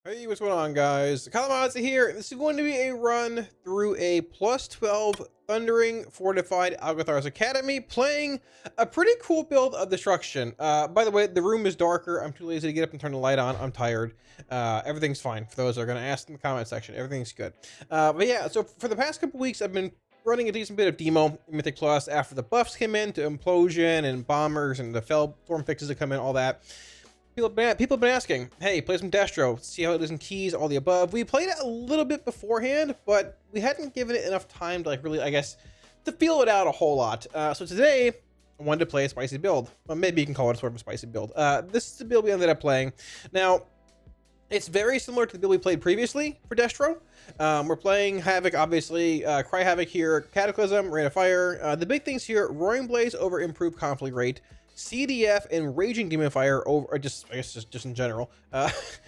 Hey, what's going on, guys? Kalamazi here. This is going to be a run through a +12 Thundering Fortified Algeth'ar's Academy, playing a pretty cool build of Destruction. By the way, the room is darker. I'm too lazy to get up and turn the light on. I'm tired. Everything's fine. For those that are going to ask in the comment section, everything's good. But yeah, so for the past couple weeks, I've been running a decent bit of demo in Mythic Plus after the buffs came in to Implosion and Bombers and the Fell Storm fixes that come in, all that. People have been asking, hey, play some Destro, see how it is in keys, all the above. We played it a little bit beforehand, but we hadn't given it enough time to really, I guess, to feel it out a whole lot. So today, I wanted to play a spicy build. Well, maybe you can call it sort of a spicy build. This is the build we ended up playing. Now, it's very similar to the build we played previously for Destro. We're playing Havoc, obviously, Cry Havoc here, Cataclysm, Rain of Fire. The big things here, Roaring Blaze over improved conflict rate, CDF and Raging Demon Fire over, I guess just in general.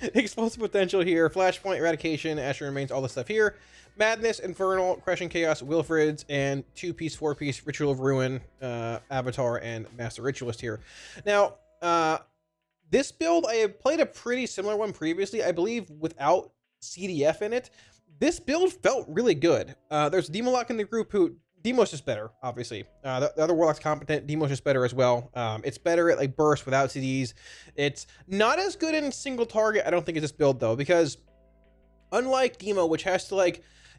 Explosive potential here, Flashpoint, Eradication, Asher Remains, all this stuff here. Madness, Infernal, Crushing Chaos, Wilfrid's, and 2-piece, 4-piece Ritual of Ruin, Avatar, and Master Ritualist here. Now, this build, I have played a pretty similar one previously, I believe without CDF in it. This build felt really good. There's Demo Lock in the group who, Demo's just better, obviously. The other Warlock's competent. Demo's just better as well. It's better at like burst without CDs. It's not as good in single target, I don't think, as this build though, because unlike Demo, which has to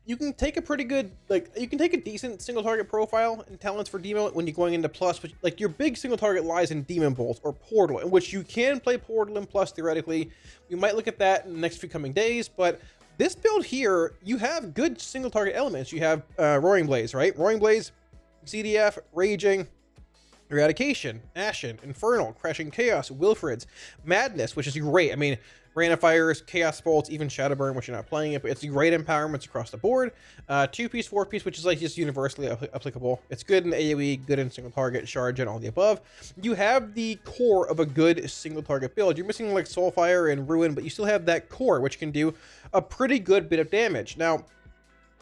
you can take a pretty good, you can take a decent single target profile and talents for Demo when you're going into Plus, but your big single target lies in Demon Bolt or Portal, in which you can play Portal in Plus theoretically. We might look at that in the next few coming days, but this build here, you have good single target elements. You have Roaring Blaze, right? Roaring Blaze, CDF, Raging, Eradication, Ashen, Infernal, Crushing Chaos, Wilfrid's, Madness, which is great. I mean, Rain of Fires, Chaos Bolts, even Shadowburn, which you're not playing it, but it's great empowerments across the board. 2-piece, 4-piece, which is just universally applicable. It's good in AoE, good in single target, Charge, and all the above. You have the core of a good single target build. You're missing Soulfire and Ruin, but you still have that core, which can do a pretty good bit of damage. Now,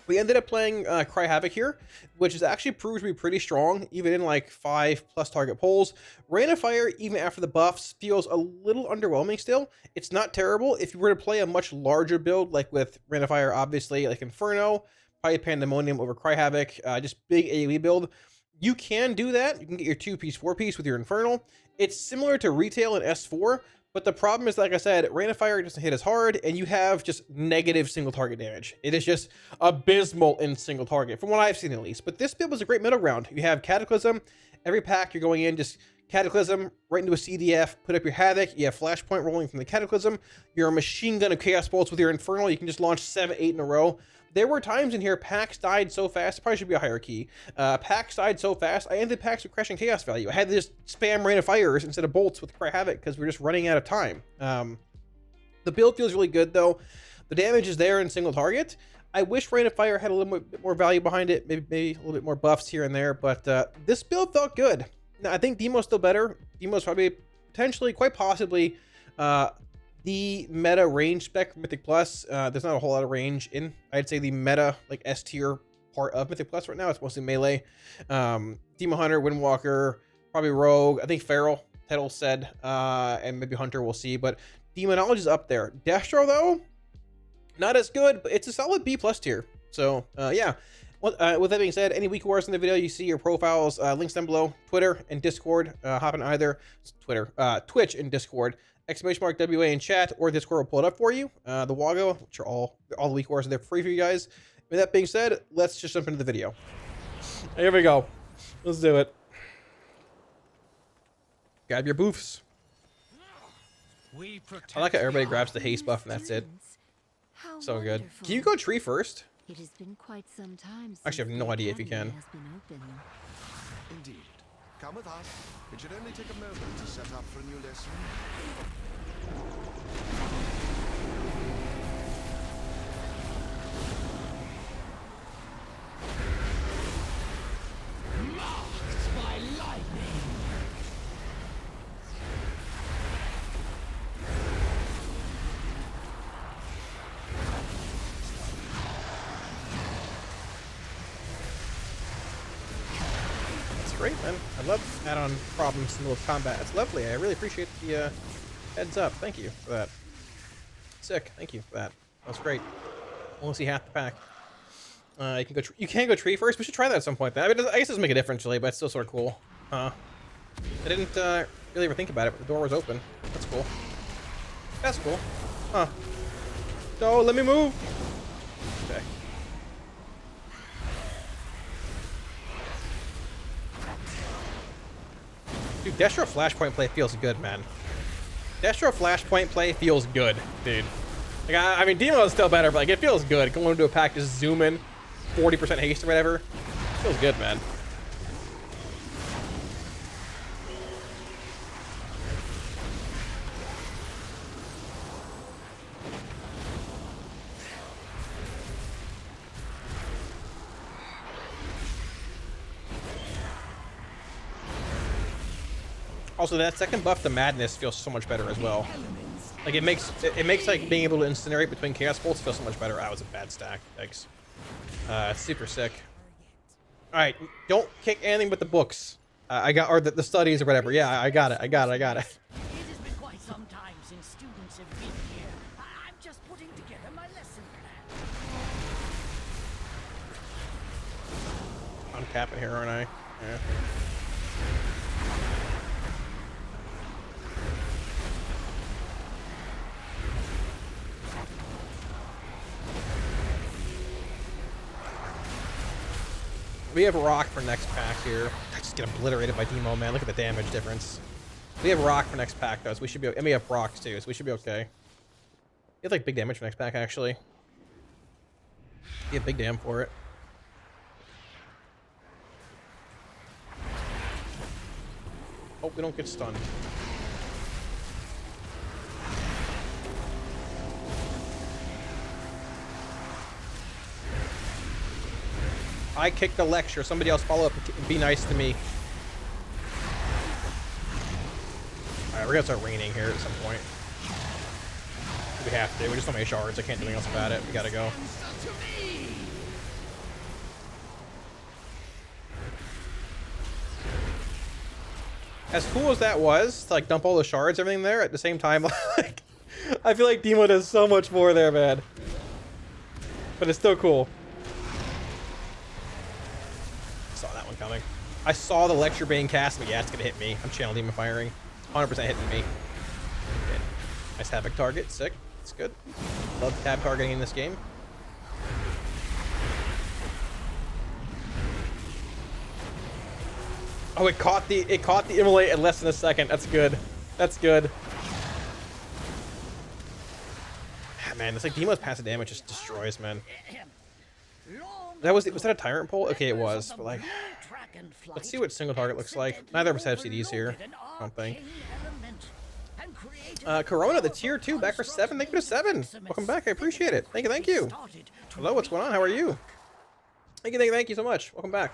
we ended up playing Cry Havoc here, which is actually proved to be pretty strong, even in 5+ target pulls. Rain of Fire, even after the buffs, feels a little underwhelming still. It's not terrible. If you were to play a much larger build, like with Rain of Fire, obviously, like Inferno, probably Pandemonium over Cry Havoc, just big AoE build, you can do that. You can get your 2-piece, 4-piece with your Infernal. It's similar to Retail and S4, but the problem is, like I said, Rain of Fire doesn't hit as hard, and you have just negative single target damage. It is just abysmal in single target, from what I've seen at least. But this build was a great middle ground. You have Cataclysm. Every pack you're going in, just Cataclysm, right into a CDF, put up your Havoc. You have Flashpoint rolling from the Cataclysm. You're a machine gun of Chaos Bolts with your Infernal. You can just launch 7, 8 in a row. There were times in here packs died so fast, probably should be a hierarchy. Packs died so fast, I ended packs with Crushing Chaos value. I had to just spam Rain of Fires instead of Bolts with Cry Havoc because we were just running out of time. The build feels really good though. The damage is there in single target. I wish Rain of Fire had a little bit more value behind it, maybe a little bit more buffs here and there, but this build felt good. Now, I think Demo's still better. Demo's probably potentially, quite possibly, the meta range spec for Mythic Plus. There's not a whole lot of range in, I'd say, the meta S tier part of Mythic Plus right now. It's mostly melee. Demon Hunter, Windwalker, probably Rogue. I think Feral, Tettle said, and maybe Hunter, we'll see. But Demonology is up there. Destro though, not as good, but it's a solid B+ tier. So yeah. With that being said, any weak words in the video, you see your profiles, links down below, Twitter and Discord. Hop in either Twitter, Twitch and Discord. !WA in chat, or Discord will pull it up for you. The Wago, which are all the weak wars are there free for you guys. With that being said, let's just jump into the video. Here we go. Let's do it. Grab your boofs. I like how everybody grabs the haste buff and that's it. So good. Can you go tree first? It has been quite some time. Actually, I have no idea if you can. Indeed. Come with us. It should only take a moment to set up for a new lesson. Marked by lightning. Great, man. I love add-on problems in the middle of combat. It's lovely. I really appreciate the heads up. Thank you for that. Sick. Thank you for that. That's great. Only see half the pack. You can go. You can go tree first. We should try that at some point. Then I mean, I guess it doesn't make a difference really, but it's still sort of cool. I didn't really ever think about it, but the door was open. That's cool. That's cool. Huh. No, let me move. Okay. Dude, Destro flashpoint play feels good, man. Destro flashpoint play feels good, dude. Like, I mean, Demo is still better, but like, it feels good. Going into a pack, just zoom in, 40% haste or whatever. Feels good, man. Also, that second buff to Madness feels so much better as well. Like it makes like being able to incinerate between Chaos Bolts feel so much better. That was a bad stack. Thanks. It's super sick. All right, don't kick anything but the books. I got or the studies or whatever. Yeah, I got it. It has been quite some time since students have been here. I'm just putting together my lesson plan. I'm capping here, aren't I? Yeah. We have Rock for next pack here. I just get obliterated by Demo, man. Look at the damage difference. We have Rock for next pack, though, so we should be. And we have Rocks too, so we should be okay. We have like big damage for next pack, actually. We have big damn for it. Oh, we don't get stunned. I kicked the lecture. Somebody else follow up and be nice to me. Alright, we're gonna start raining here at some point. We have to. We just don't make shards. I can't do anything else about it. We gotta go. As cool as that was, to like dump all the shards, everything there at the same time, like I feel like Demo does so much more there, man. But it's still cool. Coming. I saw the lecture being cast, but yeah, it's gonna hit me. I'm channel demon firing. 100% hitting me. Okay. Nice havoc target. Sick. It's good. Love tab targeting in this game. Oh, it caught the immolate in less than a second. That's good. That's good. Ah, man, it's like Demo's passive damage just destroys, man. Was that a tyrant pull? Okay, it was, but like, let's see what single target looks like. Neither of us have CDs here, I don't think. Corona, the tier 2, back for 7. Thank you for 7. Welcome back. I appreciate it. Thank you. Thank you. Hello, what's going on? How are you? Thank you so much. Welcome back.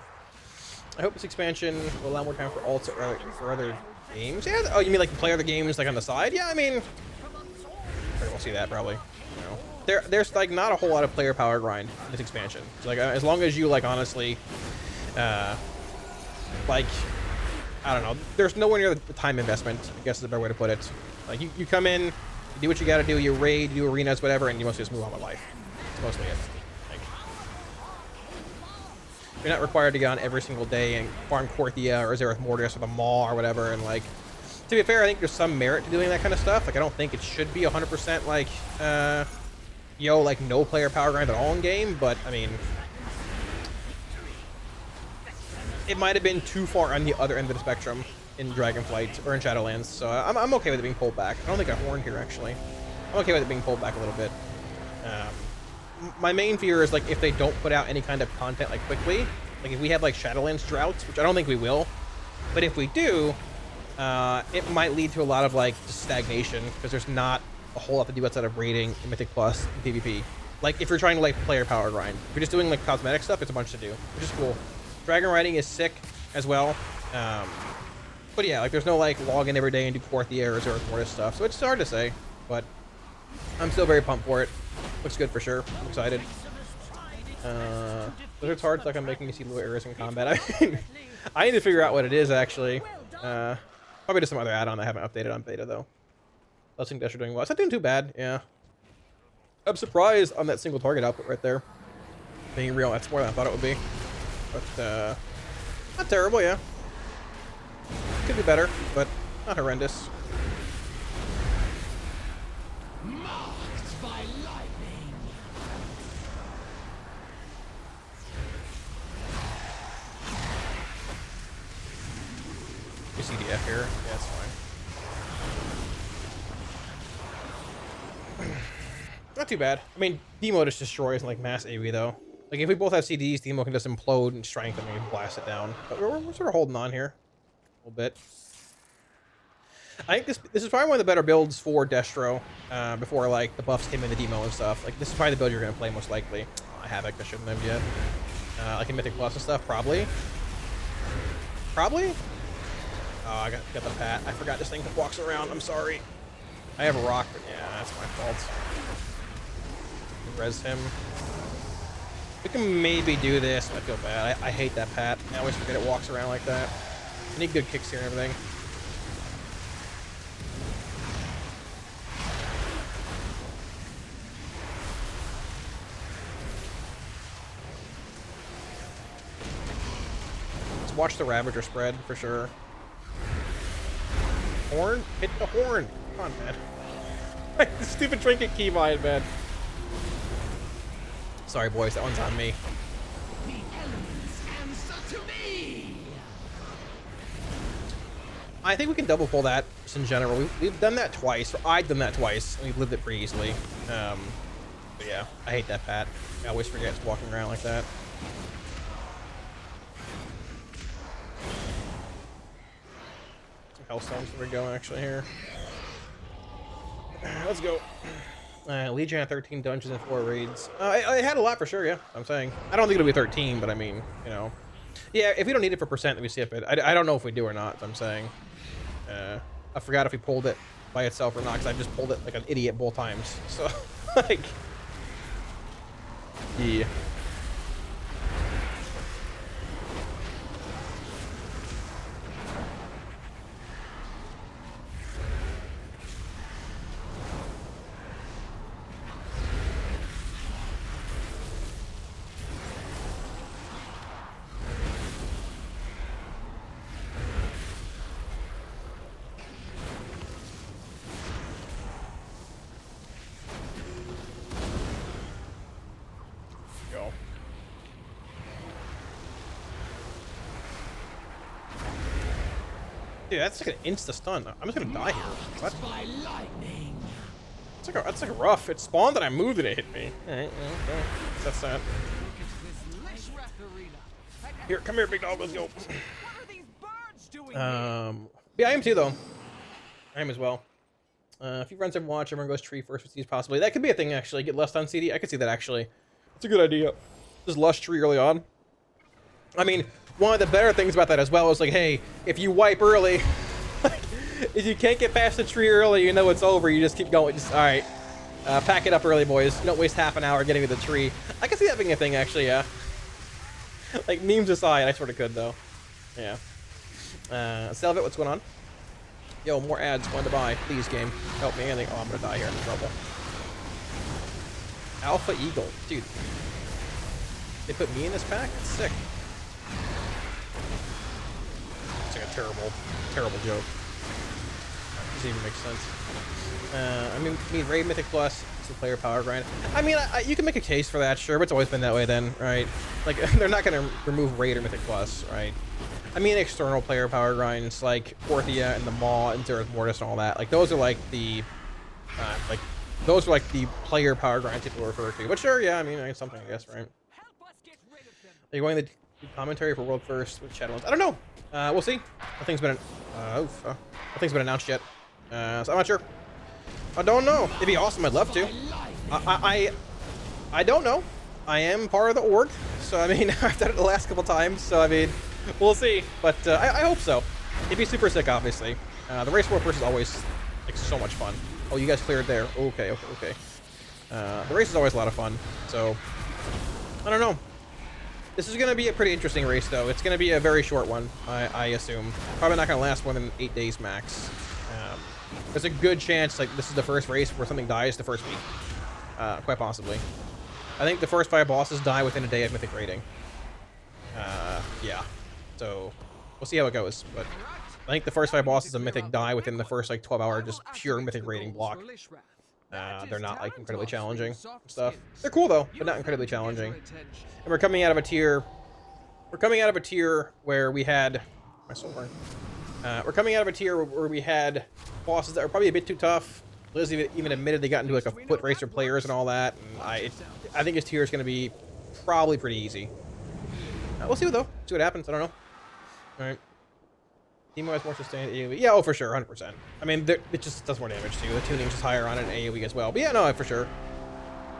I hope this expansion will allow more time for alts or for other games. Yeah. Oh, you mean like play other games like on the side? Yeah, I mean, we'll see that probably. There's like not a whole lot of player power grind in this expansion. So, like as long as you like honestly, like I don't know, there's nowhere near the time investment. I guess is a better way to put it. Like you come in, you do what you got to do, you raid, you do arenas, whatever, and you mostly just move on with life. That's mostly it. Like, you're not required to get on every single day and farm Korthia or Zereth Mortis or the Maw or whatever. And like, to be fair, I think there's some merit to doing that kind of stuff. Like I don't think it should be 100% like like no player power grind at all in game, but I mean, it might have been too far on the other end of the spectrum in Dragonflight or in Shadowlands, so I'm okay with it being pulled back. I don't think I horned here actually. I'm okay with it being pulled back a little bit. My main fear is like if they don't put out any kind of content like quickly, like if we have like Shadowlands droughts, which I don't think we will, but if we do, it might lead to a lot of like just stagnation because there's not a whole lot to do outside of raiding in Mythic Plus and PvP. Like if you're trying to like player power grind, if you're just doing like cosmetic stuff, it's a bunch to do, which is cool. Dragon riding is sick as well. But yeah, like there's no like log in every day and do Korthia or Zereth Mortis stuff, so it's hard to say, but I'm still very pumped for it. Looks good for sure. I'm excited. Blizzard's hard, like I'm making me see low areas in combat. I mean, I need to figure out what it is actually. Probably just some other add-on I haven't updated on beta though. Let's think Destro doing well. It's not doing too bad, yeah. I'm surprised on that single target output right there. Being real, that's more than I thought it would be. But, not terrible, yeah. Could be better, but not horrendous. Marked by lightning. CDF here. Yeah, that's fine. Not too bad. I mean, Demo just destroys like mass AoE though. Like if we both have CDs, Demo can just implode and strengthen and blast it down. But we're sort of holding on here a little bit. I think this is probably one of the better builds for Destro before like the buffs came into Demo and stuff. Like this is probably the build you're gonna play most likely. I Havoc, I shouldn't have yet. Like in Mythic Plus and stuff, probably. Probably. Oh, I got the pat. I forgot this thing walks around. I'm sorry. I have a rock, but yeah, that's my fault. Res him. We can maybe do this. I feel bad. I hate that pat. I always forget it walks around like that. I need good kicks here and everything. Let's watch the Ravager spread for sure. Horn? Hit the horn. Come on, man. The stupid trinket keybind, man. Sorry, boys. That one's on me. The elements answer to me. I think we can double pull that just in general. We've done that twice. Or I've done that twice. And we've lived it pretty easily. But yeah, I hate that pat. I always forget it's walking around like that. Some Hellstones where we go actually here. Let's go. Legion had 13 dungeons and 4 raids. I had a lot for sure, yeah. I'm saying. I don't think it'll be 13, but I mean, you know. Yeah, if we don't need it for percent, then we skip it. I don't know if we do or not, I'm saying. I forgot if we pulled it by itself or not, because I just pulled it like an idiot both times. So, like... Yeah. Dude, that's like an insta-stun. I'm just gonna die here. What? That's like a rough. It spawned and I moved and it hit me. Alright, okay. That's that. Here, come here, big dog, let's go. Yeah, I am too, though. I am as well. If you runs Overwatch, everyone goes tree first with these possibly. That could be a thing, actually. Get lust on CD. I could see that, actually. It's a good idea. Just lush tree early on. I mean, one of the better things about that as well is like, hey, if you wipe early, if you can't get past the tree early, you know it's over. You just keep going. Just all right, pack it up early, boys. You don't waste half an hour getting to the tree. I can see that being a thing, actually. Yeah. Like memes aside, I sort of could though. Yeah. Selvit, what's going on? Yo, more ads. One to buy. Please, game, help me. I think. Oh, I'm gonna die here. I'm in trouble. Alpha Eagle, dude. They put me in this pack. That's sick. It's like a terrible joke. Doesn't even make sense. I mean, Raid Mythic Plus, it's a player power grind. I mean, you can make a case for that, sure, but it's always been that way then, right? Like, they're not going to remove Raid or Mythic Plus, right? I mean, external player power grinds, like Porthia and the Maw and Zerath Mortis and all that. Like, those are like the, those are like the player power grinds people refer to. But sure, yeah, I mean, it's something, I guess, right? Are you going to do commentary for World First with Shadowlands? I don't know. We'll see. Nothing's been announced yet. So I'm not sure. I don't know. It'd be awesome. I'd love to. I don't know. I am part of the org, so I mean, I've done it the last couple times, so I mean, we'll see. But I hope so. It'd be super sick, obviously. The race World First is always like so much fun. Oh, you guys cleared there. Okay. The race is always a lot of fun. So I don't know. This is going to be a pretty interesting race, though. It's going to be a very short one, I assume. Probably not going to last more than 8 days max. There's a good chance, like, this is the first race where something dies the first week. quite possibly. I think the first 5 bosses die within a day of Mythic rating. Yeah. So, we'll see how it goes, but I think the first 5 bosses of Mythic die within the first, like, 12-hour just pure Mythic rating block. They're not, like, incredibly challenging and stuff. They're cool, though, but not incredibly challenging. And we're coming out of a tier... We're coming out of a tier where we had... My soul burn. We're coming out of a tier where we had bosses that were probably a bit too tough. Liz even admitted they got into, like, a foot race for players and all that. And I think his tier is going to be probably pretty easy. We'll see, though. See what happens. I don't know. All right. Teemo has more sustained AoE. Yeah, oh, for sure, 100%. I mean, it just does more damage, too. The tuning's just higher on an AoE as well. But yeah, no, for sure.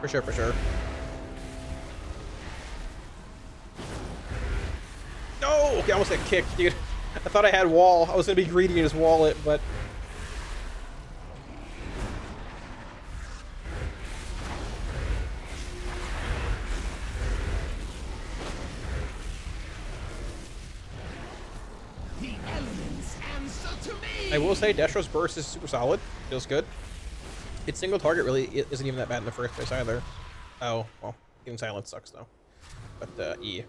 For sure, for sure. No! Okay, I almost got kicked, dude. I thought I had wall. I was going to be greedy and just wall it, but... I will say Destro's burst is super solid. Feels good. Its single target really isn't even that bad in the first place either. Oh, well, even silence sucks though. But, E.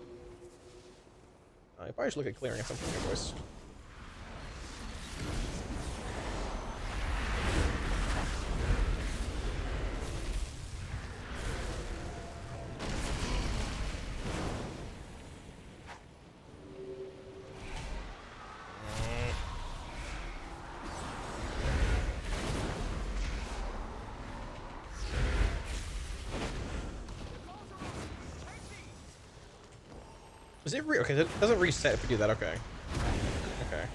I probably should look at clearing at some point, boys. Is it okay? It doesn't reset if we do that. Okay. Okay.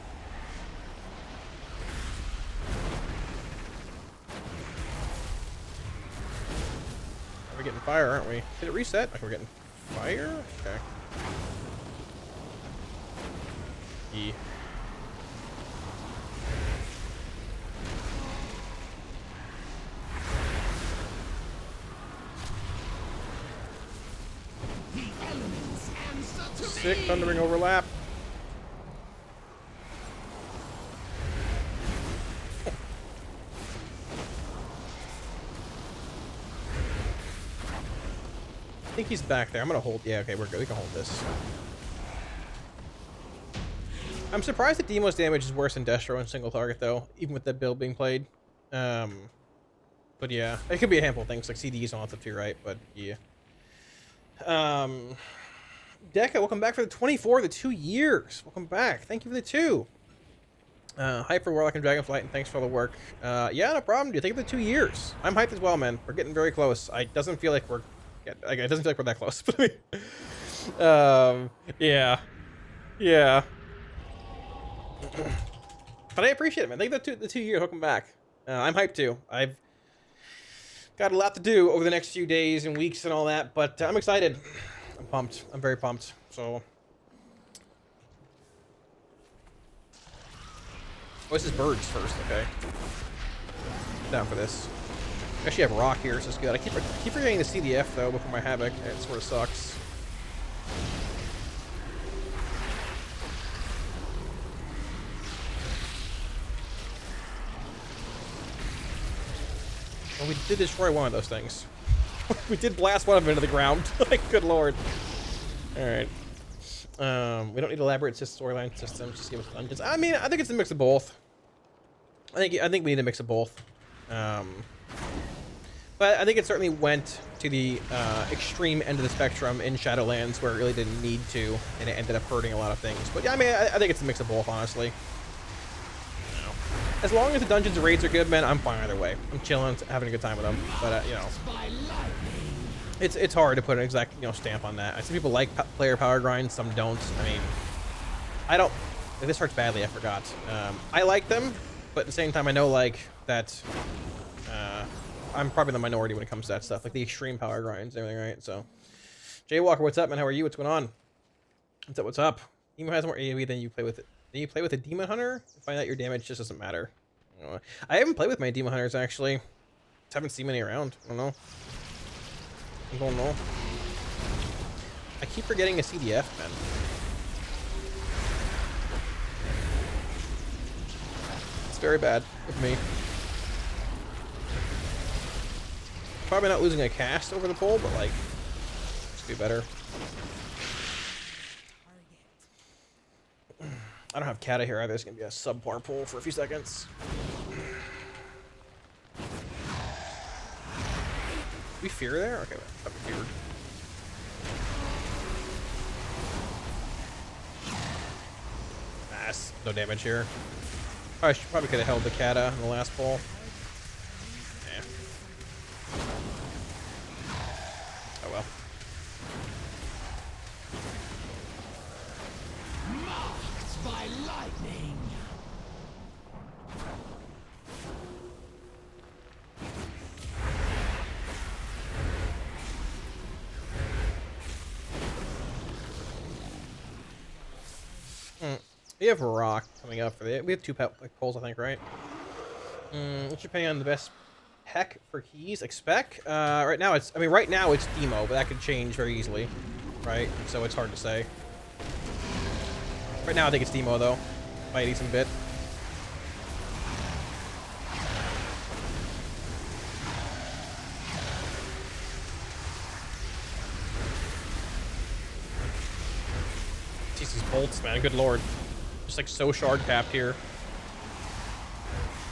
We're getting fire, aren't we? Did it reset? Like we're getting fire? Okay. E. Sick thundering overlap. I think he's back there. I'm gonna hold. Yeah, okay, we're good. We can hold this. I'm surprised that Demo's damage is worse than Destro in single target, though, even with that build being played. But yeah, it could be a handful of things like CDs and all that stuff too, right? But yeah. Deca, welcome back for the 24, the 2 years. Welcome back. Thank you for the 2. Hype for Warlock and Dragonflight, and thanks for all the work. Yeah, no problem, dude. Thank you for the 2 years. I'm hyped as well, man. We're getting very close. It doesn't feel like we're that close. Yeah. Yeah. But I appreciate it, man. Thank you for the 2 years. Welcome back. I'm hyped too. I've got a lot to do over the next few days and weeks and all that, but I'm excited. I'm pumped. I'm very pumped. So, this is birds first, okay? Down for this. I actually have rock here, so it's good. I keep forgetting the CDF though before my havoc. It sort of sucks. Well, we did destroy one of those things. We did blast one of them into the ground. Like, good lord. Alright. We don't need elaborate storyline systems. Just give us dungeons. I mean, I think it's a mix of both. I think we need a mix of both. But I think it certainly went to the extreme end of the spectrum in Shadowlands where it really didn't need to, and it ended up hurting a lot of things. But yeah, I mean, I think it's a mix of both, honestly. As long as the dungeons and raids are good, man, I'm fine either way. I'm chilling, having a good time with them. But, you know, it's hard to put an exact, stamp on that. I see people like player power grinds, some don't. I mean, I don't... If this hurts badly, I forgot. I like them, but at the same time, I know, like, that I'm probably the minority when it comes to that stuff. Like, the extreme power grinds and everything, right? So, Jaywalker, what's up, man? How are you? What's going on? What's up? What's up? Emo has more AoE than you play with it. Then you play with a Demon Hunter, find out your damage just doesn't matter. I haven't played with my Demon Hunters, actually. Just haven't seen many around. I don't know. I don't know. I keep forgetting a CDF, man. It's very bad with me. Probably not losing a cast over the pull, but like, just be better. I don't have Kata here either. It's gonna be a subpar pull for a few seconds. We fear there? Okay, I'm feared. Nice. No damage here. I probably could have held the Kata in the last pull. Eh. Oh well. Marked by lightning. We have Rock coming up for the. We have two polls, I think, right? What's your opinion on the best heck for keys? Expect. Right now it's. I mean, right now it's Demo, but that could change very easily, right? So it's hard to say. Right now I think it's Demo though, by a decent bit. Jeez, these bolts, man. Good lord. Just like so shard capped here.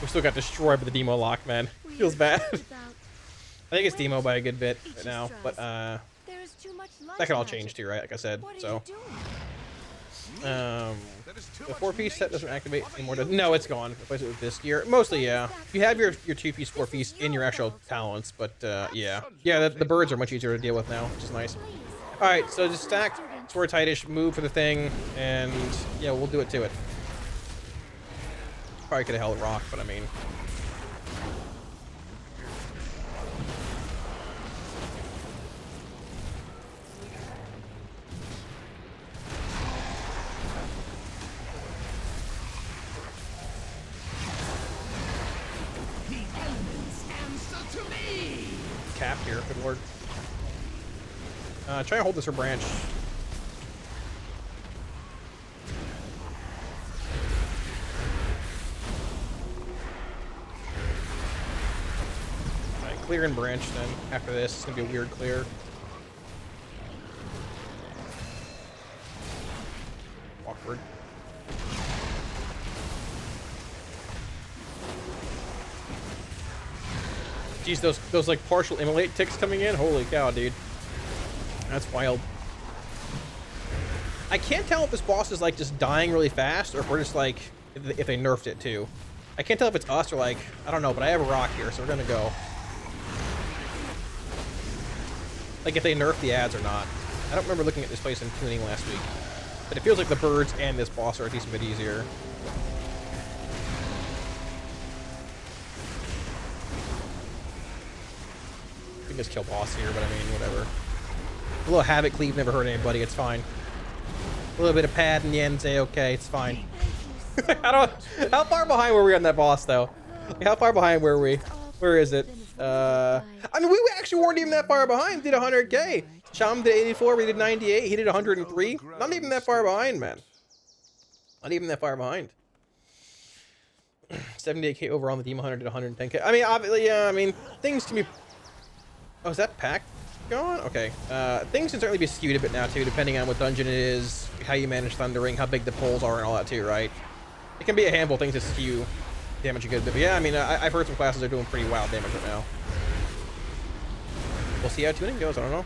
We still got destroyed by the Demo lock, man. Feels bad. I think it's Demo by a good bit right now, but that can all change too, right? Like I said. So the 4-piece set doesn't activate anymore. No, it's gone. Replace it with this gear. Mostly, yeah. You have your 2-piece, 4-piece in your actual talents, but yeah, the birds are much easier to deal with now, which is nice. All right, so just stack Sword Tightish, move for the thing, and yeah, we'll do it to it. Probably could have held Rock, but I mean. The elements answer to me. Cap here, good lord. Try and hold this for branch. Alright, clear and branch then. After this, it's gonna be a weird clear. Awkward. Jeez, those like partial immolate ticks coming in. Holy cow, dude. That's wild. I can't tell if this boss is like just dying really fast or if we're just like if they nerfed it too. I can't tell if it's us or like I don't know, but I have a Rock here, so we're gonna go. Like if they nerfed the ads or not. I don't remember looking at this place in tuning last week, but it feels like the birds and this boss are a decent bit easier. I think it's kill boss here, but I mean whatever. A little Havoc Cleave never hurt anybody, it's fine. A little bit of pad in the end, say okay, it's fine. How far behind were we on that boss though? Like, how far behind were we? Where is it? I mean, we actually weren't even that far behind. Did 100k. Cham did 84, we did 98, he did 103. Not even that far behind, man. Not even that far behind. 78k over on the Demon Hunter did 110k. I mean, obviously, yeah, I mean, things can be... Oh, is that pack gone? Okay. Things can certainly be skewed a bit now, too, depending on what dungeon it is, how you manage thundering, how big the pulls are, and all that, too, right? It can be a handful of things to skew damage a good bit. But yeah, I mean, I've heard some classes are doing pretty wild damage right now. We'll see how tuning goes. I don't know.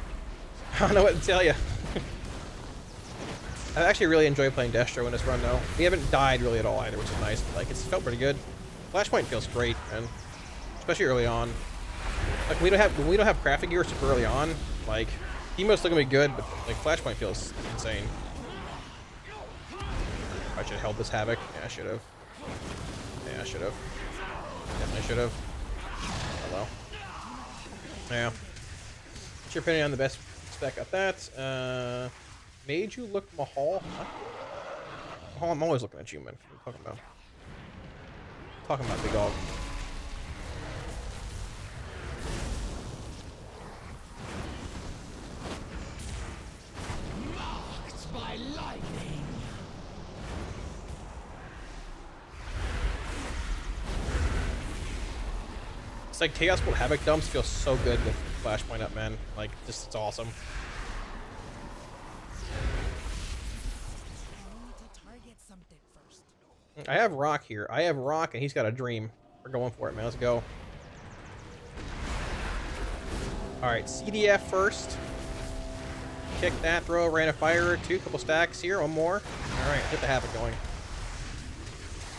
I don't know what to tell you. I actually really enjoy playing Destro in this run, though. We haven't died really at all either, which is nice. But, like, it's felt pretty good. Flashpoint feels great, man. Especially early on. Like, when we don't have crafting gear super early on, like, Demo's still gonna be good, but, like, Flashpoint feels insane. I should have held this Havoc. Yeah, I should have. Yeah, I should have. Definitely should have. Oh, well. Yeah. What's your opinion on the best spec of that? Made you look Mahal? What? Mahal, I'm always looking at you, man. What are you talking about? Talking about Big Og. Marked by lightning. It's like Chaos Bolt Havoc dumps feel so good with Flashpoint up, man. Like, just, it's awesome. I have Rock here. I have Rock, and he's got a Dream. We're going for it, man. Let's go. Alright, CDF first. Kick that, throw a Rain of Fire or two. Couple stacks here, one more. Alright, get the Havoc going.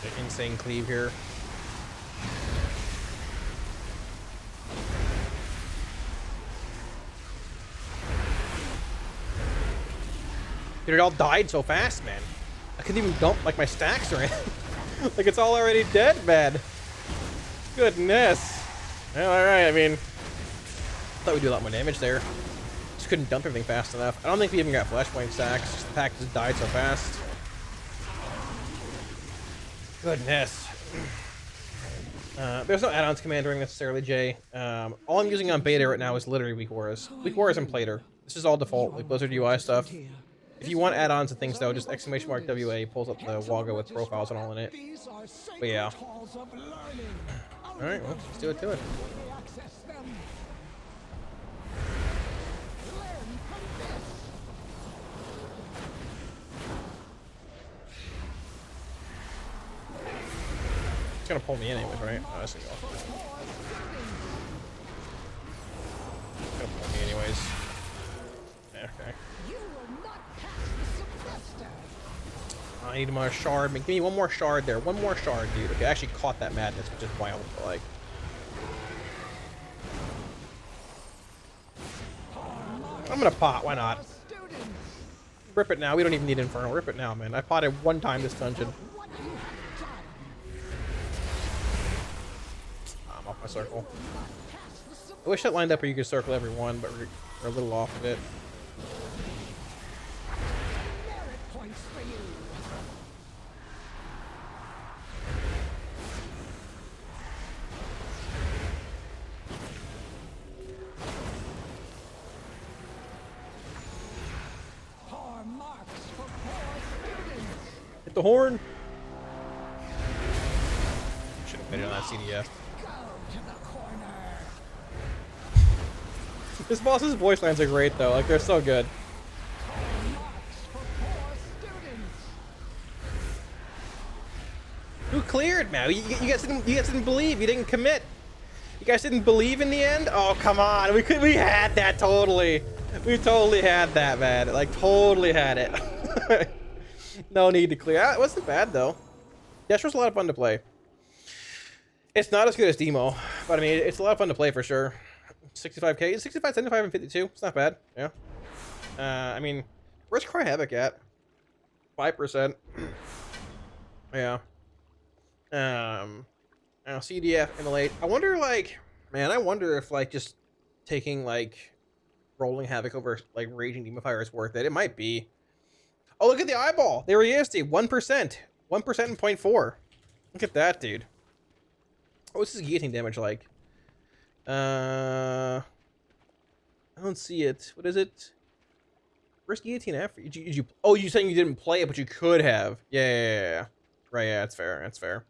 The insane cleave here. Dude, it all died so fast, man. I couldn't even dump, like, my stacks or anything. Like, it's all already dead, man. Goodness. Well, alright, I mean... thought we'd do a lot more damage there. Just couldn't dump everything fast enough. I don't think we even got Flashpoint stacks. Just the pack just died so fast. Goodness. There's no add-ons commandering necessarily, Jay. All I'm using on beta right now is literally Weak Auras. Weak Auras and Plater. This is all default, like Blizzard UI stuff. If you want add-ons and things, though, just !WA pulls up the Wagga with profiles and all in it. But yeah. Alright, well, let's do it to it. It's gonna pull me in anyways, right? Oh, that's gonna go. It's gonna pull me anyways. Yeah, okay. I need more shard. Give me one more shard there. One more shard, dude. Okay, I actually caught that madness, which is wild, but like. I'm gonna pot, why not? Rip it now. We don't even need Infernal. Rip it now, man. I potted one time this dungeon. I'm off my circle. I wish that lined up where you could circle every one, but we're a little off of it. Hit the horn. Should have made it on that CDF. This boss's voice lines are great though, like they're so good. Who cleared, man? You guys didn't believe. You didn't commit. You guys didn't believe in the end. Oh come on, we had that totally. We totally had that, man. Like totally had it. No need to clear. It wasn't bad though. Destro's a lot of fun to play. It's not as good as Demo, but I mean it's a lot of fun to play for sure. 65k, 65, 75, and 52. It's not bad. Yeah. I mean, where's Cry Havoc at? 5%. Yeah. Now CDF Immolate. I wonder, like, man, I wonder if like just taking like rolling Havoc over like Raging Demon Fire is worth it. It might be. Oh, look at the eyeball. There he is, dude. 1%. 1% and 0.4. Look at that, dude. What's his guillotine damage like? I don't see it. What is it? Where's guillotine after? Oh, you saying you didn't play it, but you could have. Yeah. Right, yeah, that's fair. That's fair.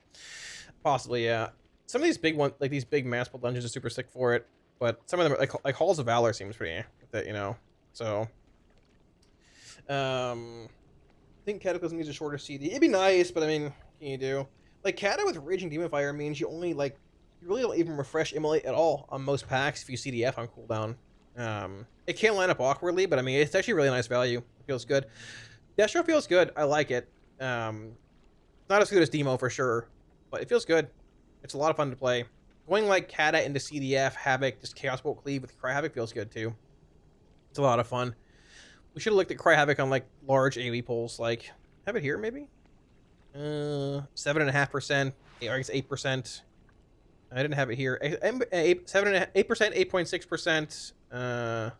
Possibly, yeah. Some of these big ones, like these big mass pull dungeons, are super sick for it. But some of them, like Halls of Valor, seems pretty with it, you know. So, I think Cataclysm needs a shorter CD. It'd be nice, but I mean, what can you do? Like Cata with Raging Demon Fire means you only like. You really don't even refresh Immolate at all on most packs if you CDF on cooldown. It can line up awkwardly, but I mean, it's actually really nice value. It feels good. Destro feels good. I like it. Not as good as Demo for sure, but it feels good. It's a lot of fun to play. Going like Kata into CDF, Havoc, just Chaos Bolt Cleave with Cry Havoc feels good too. It's a lot of fun. We should have looked at Cry Havoc on like large AoE pulls. Like, have it here maybe? 7.5%. I guess 8%. I didn't have it here. 8%, 8.6%.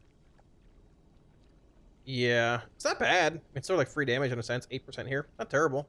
Yeah, it's not bad. It's sort of like free damage in a sense. 8% here, not terrible.